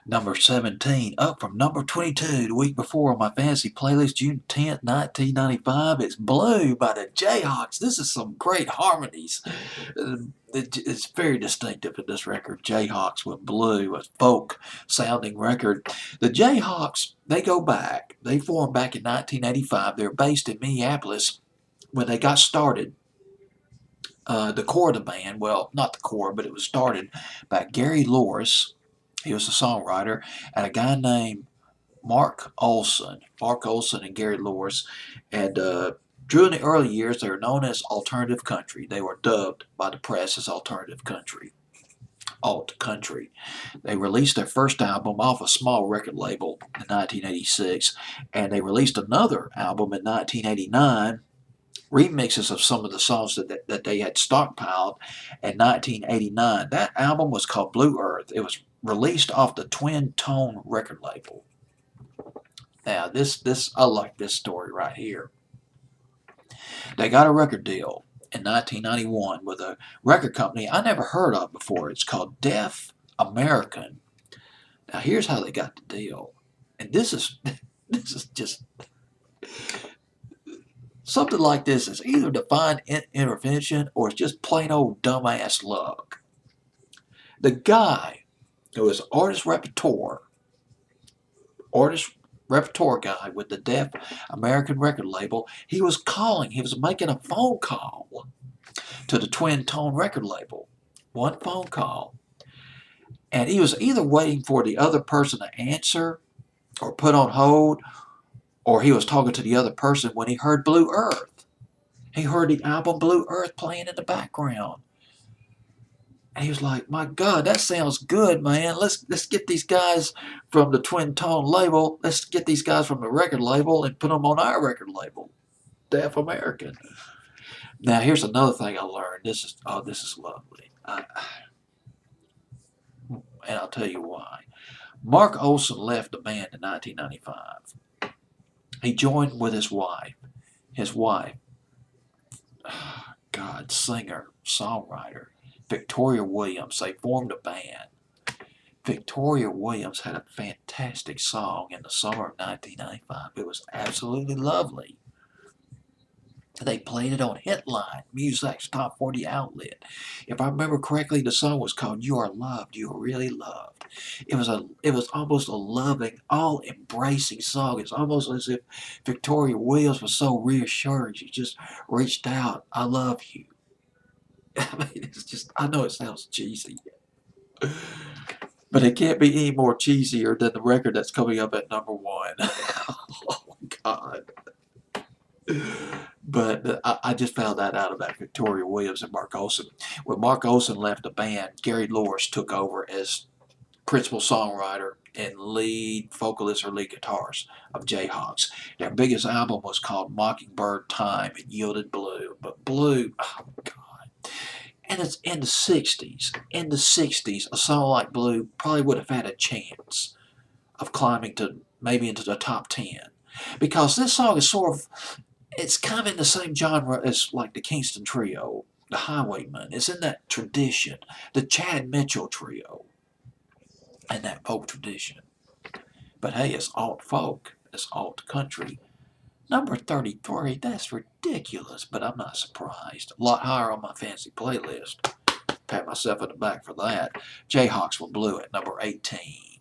Number 17, up from number 22 the week before on my fantasy playlist, June 10th, 1995. It's Blue by the Jayhawks. This is some great harmonies. It's very distinctive in this record. Jayhawks with Blue, a folk sounding record. The Jayhawks, they go back. They formed back in 1985. They're based in Minneapolis. When they got started, the core of the band, well, not the core, but it was started by Gary Loris. He was a songwriter, and a guy named Mark Olson. Mark Olson and Gary Loris. And during the early years, they were known as alternative country. They were dubbed by the press as alternative country. Alt country. They released their first album off a small record label in 1986, and they released another album in 1989, remixes of some of the songs that they had stockpiled in 1989. That album was called Blue Earth. It was released off the Twin Tone record label. Now, I like this story right here. They got a record deal in 1991 with a record company I never heard of before. It's called Deaf American. Now, here's how they got the deal. And this is just something like this is either divine intervention or it's just plain old dumbass luck. The guy who is artist repertoire guy with the Deaf American record label, he was making a phone call to the Twin Tone record label. One phone call. And he was either waiting for the other person to answer or put on hold, or he was talking to the other person when he heard Blue Earth. He heard the album Blue Earth playing in the background. And he was like, my God, that sounds good, man. Let's get these guys from the Twin Tone label. Let's get these guys from the record label and put them on our record label, Deaf American. Now, here's another thing I learned. This is lovely. And I'll tell you why. Mark Olson left the band in 1995. He joined with his wife. His wife, singer, songwriter, Victoria Williams. They formed a band. Victoria Williams had a fantastic song in the summer of 1995. It was absolutely lovely. They played it on Hitline, Music's top 40 outlet. If I remember correctly, the song was called "You Are Loved, You Are Really Loved." It was almost a loving, all-embracing song. It's almost as if Victoria Williams was so reassuring. She just reached out, "I love you." I mean, it's just, I know it sounds cheesy, but it can't be any more cheesier than the record that's coming up at number one. Oh, God. But I just found that out about Victoria Williams and Mark Olson. When Mark Olson left the band, Gary Loris took over as principal songwriter and lead vocalist or lead guitarist of Jayhawks. Their biggest album was called Mockingbird Time. It yielded Blue. But Blue, oh God. And it's in the 60s. In the 60s, a song like Blue probably would have had a chance of climbing to maybe into the top 10. Because this song is it's kind of in the same genre as like the Kingston Trio, the Highwaymen. It's in that tradition, the Chad Mitchell Trio, and that folk tradition. But hey, it's alt folk, it's alt country. Number 33, that's ridiculous, but I'm not surprised. A lot higher on my fancy playlist. Pat myself on the back for that. Jayhawks were Blue at number 18.